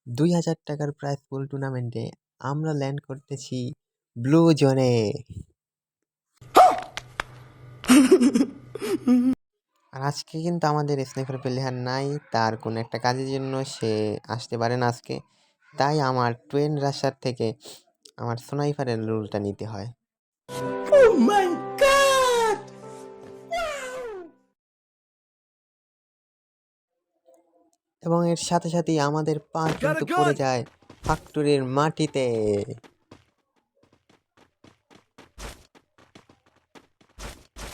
৳২,০০০ prize পুল টুর্নামেন্টে আমরা land করতেছি ব্লু জোনে। আর আজকে কিন্তু আমাদের স্নাইপার প্লেয়ার নাই, তার কোনো একটা কাজের জন্য সে আসতে পারে না আজকে। তাই আমার টুয়েন রাশার থেকে আমার স্নাইপারের রোলটা নিতে হয়। Oh my god! এবং এর সাথে সাথেই আমাদের পা কিন্তু পড়ে যায় ফ্যাক্টরির মাটিতে।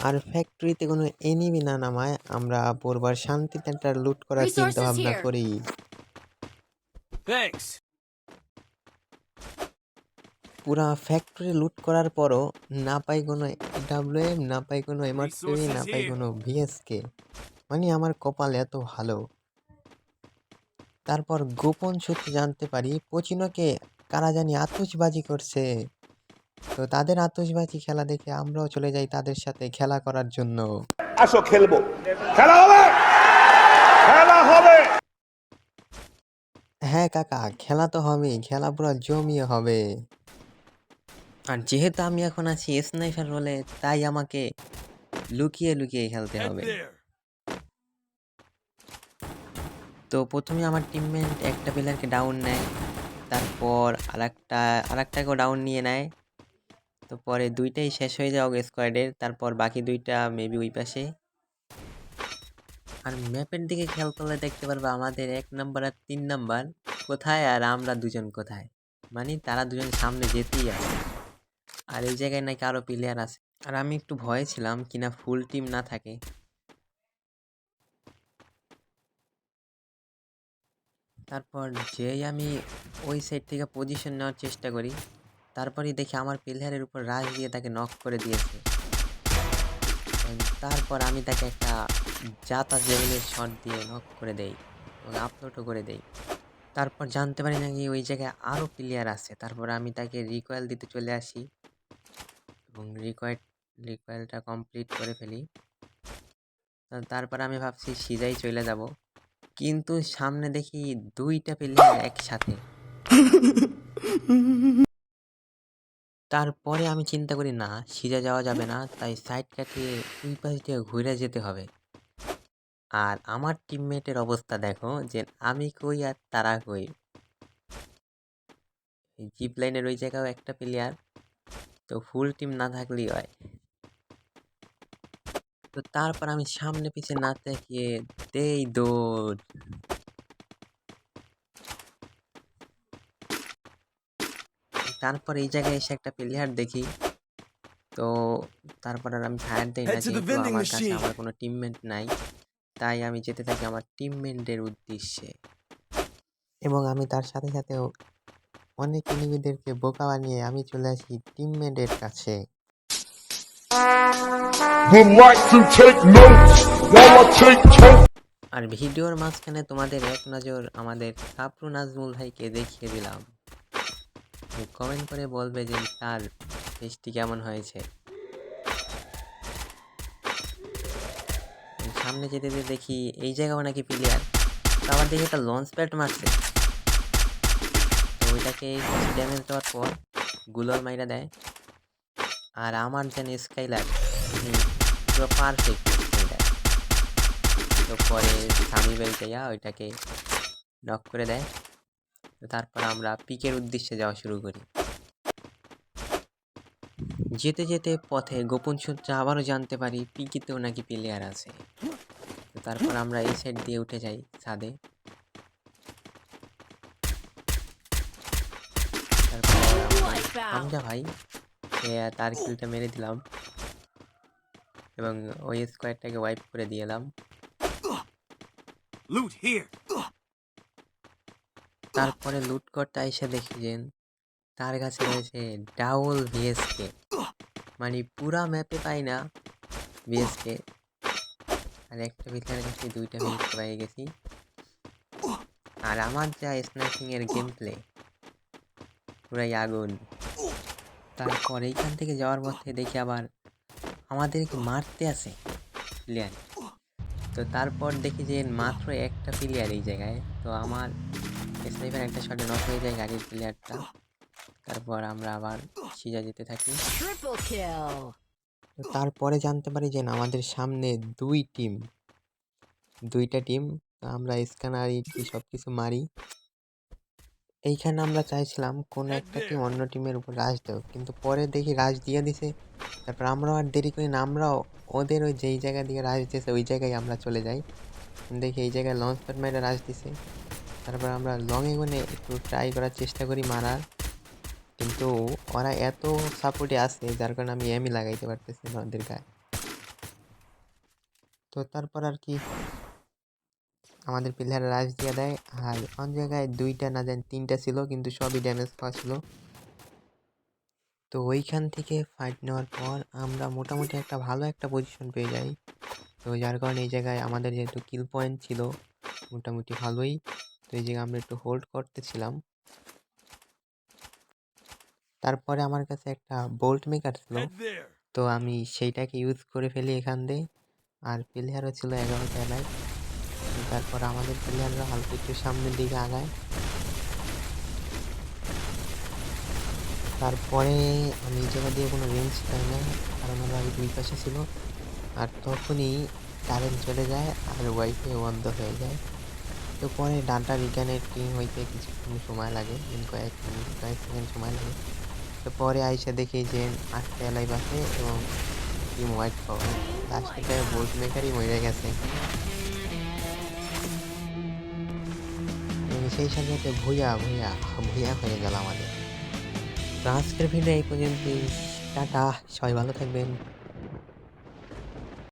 আর ফ্যাক্টরিতে কোনো এনিমি না নামায় আমরা পূর্বার শান্তিতে একটা লুট করার চিন্তা ভাবনা করি। পুরা ফ্যাক্টরি লুট করার পরও না পাই কোনো ডাব্লিউএম, না পাই কোনো এমআরপি, না পাই কোনো ভিএসকে। মানে আমার কপাল এত ভালো। তারপর গোপন সূত্রে জানতে পারি পচিনোকে কারা জানি আতশবাজি করছে। তো তাদের আতশবাজি খেলা দেখে আমরাও চলে যাই তাদের সাথে খেলা করার জন্য। আসো খেলবো, খেলা হবে, খেলা হবে। হ্যাঁ কাকা, খেলা তো হবেই, খেলা পুরো জমিয়ে হবে। আর যেহেতু আমি এখন আছি স্নাইপার রোলে, তাই আমাকে লুকিয়ে লুকিয়ে খেলতে হবে। তো প্রথমে আমার টিমমেট একটা প্লেয়ারকে ডাউন নেয়, তারপর আরেকটাকেও ডাউন নিয়ে নেয়। তো পরে দুইটাই শেষ হয়ে যাওয়া স্কোয়াডের, তারপর বাকি দুইটা মেবি ওই পাশে। আর ম্যাপের দিকে খেয়াল করলে দেখতে পারবো আমাদের 1 নাম্বার আর 3 নাম্বার কোথায়, আর আমরা দুজন কোথায়। মানে তারা দুজন সামনে যেতেই আছে। আর এই জায়গায় নাকি আরো প্লেয়ার আছে। আর আমি একটু ভয়ে ছিলাম কিনা ফুল টিম না থাকে। তারপর যেই আমি ওই সাইড থেকে পজিশন নেওয়ার চেষ্টা করি, তারপরই দেখি আমার প্লেয়ারের উপর রাশ দিয়ে তাকে নক করে দিয়েছে। তারপর আমি তাকে একটা জাতাস লেভেলের শট দিয়ে নক করে দেই এবং আপলোডও করে দেই। তারপর জানতে পারি নাকি ওই জায়গায় আরও প্লেয়ার আছে। তারপর আমি তাকে রিকয়েল দিতে চলে আসি এবং রিকয়েলটা কমপ্লিট করে ফেলি। তারপর আমি ভাবছি সিজাই চলে যাব, কিন্তু সামনে দেখি দুইটা প্লেয়ার একসাথে। তারপরে আমি চিন্তা করি না, সিজা যাওয়া যাবে না, তাই সাইড কাটিয়ে ওই পাশ দিয়ে ঘুরে যেতে হবে। আর আমার টিমমেটের অবস্থা দেখো, যে আমি কই আর তারা কই। জিপ লাইনের ওই জায়গাও একটা প্লেয়ার, তো ফুল টিম না থাকলেই হয়। তো তারপর আমি সামনে পিছে না তাকিয়ে দেই দৌড়। তারপর এই জায়গায় এসে একটা প্লেয়ার দেখি, তো তারপর আর আমি ফায়ার দেই না, যেহেতু আমার কাছে আমার কোনো টিমমেট নাই। তাই আমি যেতে থাকি আমার টিমমেটদের উদ্দেশ্যে, এবং আমি তার সাথে সাথেও অনেক এনিমিদেরকে বোকা বানিয়ে আমি চলে আসি টিমমেটের কাছে। আর ভিডিওর মাঝখানে তোমাদের এক নজর আমাদের সাপরু নাজমুল ভাইকে দেখিয়ে দিলাম। কমেন্ট করে বলবে যে তার ফেসটি কেমন হয়েছে। সামনে যেতে যেতে দেখি এই জায়গাও নাকি প্লেয়ার, তো আবার দেখি একটা লঞ্চ প্যাড মারছে। তো ওইটাকে ড্যামেজ দেওয়ার পর গুলোর মাইরা দেয়। আর আমার যেন স্কাইলার পুরো পারফেক্ট দেয়। তো পরে সামি বেলটাইয়া ওইটাকে নক করে দেয়। তো তারপর আমরা পিকের উদ্দেশ্যে যাওয়া শুরু করি। যেতে যেতে পথে গোপন সূত্রে আবারও জানতে পারি পিকেতেও নাকি প্লেয়ার আছে। তো তারপর আমরা এই সাইড দিয়ে উঠে যাই ছাদে। তারপর হামজা ভাই তার কিলটা মেরে দিলাম এবং ওই স্কোয়াডটাকে ওয়াইপ করে দিয়ে এলাম। তারপরে লুট করতে এসে দেখি যে তার কাছে রয়েছে ডাবল ভিএসকে, মানে পুরা ম্যাপে পাই না ভিএসকে, আর একটা প্লেয়ারের কাছে দুইটা ভিএসকে পেয়ে গেছি। আর আমার যা স্নাইপিং এর গেম প্লে পুরাই আগুন। তারপর এইখান থেকে যাওয়ার পথে দেখি আবার আমাদেরকে মারতে আসে প্লেয়ার। তো তারপর দেখি যে মাত্র একটা প্লেয়ার এই জায়গায়। তো আমার স্নাইপার একটা শটে নক হয়ে যায় গাড়ির প্লেয়ারটা। তারপর আমরা আবার সিজা যেতে থাকি। Triple kill. তো তারপরে জানতে পারি যে না, আমাদের সামনে দুইটা টিম। আমরা স্ক্যানার কি সব কিছু মারি। এইখানে আমরা চাইছিলাম কোনো একটা টিম অন্য টিমের উপর রাশ দেও, কিন্তু পরে দেখি রাশ দিয়ে দিছে। তারপর আমরাও আর দেরি করি না, আমরাও ওদের ওই যেই জায়গা দিয়ে রাশ দিয়েছে ওই জায়গায় আমরা চলে যাই। দেখি এই জায়গায় লঞ্চ প্যাড মেরে রাশ দিছে। তারপর আমরা লং এগোনে একটু ট্রাই করার চেষ্টা করি মারার, কিন্তু ওরা এত সাপোর্টে আছে যার কারণে আমি এমই লাগাইতে পারতেছি না ওদের গায়ে। তো তারপর আর কি আমাদের প্লেয়ার রাশ দিয়ে দেয়, আর অন জায়গায় 2টা না জানি 3টা ছিল, কিন্তু সবই ড্যামেজ খাওয়া ছিল। তো ওইখান থেকে ফাইট নেওয়ার পর আমরা মোটামুটি একটা ভালো একটা পজিশন পেয়ে যাই। তো যার কারণে এই জায়গায় আমাদের যেহেতু কিল পয়েন্ট ছিল মোটামুটি ভালোই, তো এই জায়গায় আমরা একটু হোল্ড করতেছিলাম। তারপরে আমার কাছে একটা বোল্ট মেকার ছিল, তো আমি সেইটাকে ইউজ করে ফেলি এখান দিয়ে। আর প্লেয়ারও ছিল 11টা এলাইভ। তারপর আমাদের প্লেয়াররা হালকা একটু সামনের দিকে আগায়। তারপরে আমি এই জায়গা দিয়ে কোনো রেঞ্জ পাই না, কারণ ওরা ওই 2 পাশে ছিল। আর তখনই কারেন্ট চলে যায় আর ওয়াইফাই বন্ধ হয়ে যায়। তো পরে ডাটা রিকানেক্টিং হইতে কিছুক্ষণ সময় লাগে, কয়েক মিনিট কয়েক সেকেন্ড সময় লাগে। তো পরে আইসা দেখি যে 8টা এলাইভ আছে এবং টিম হোয়াইট পাওয়ার লাস্টে বোল্ট মেকারই মরে গেছে। এবং সেই সাথে সাথে ভুইয়া হয়ে গেল আমাদের। তো আজকের ভিডিও এই পর্যন্তই। টাটা, সবাই ভালো থাকবেন।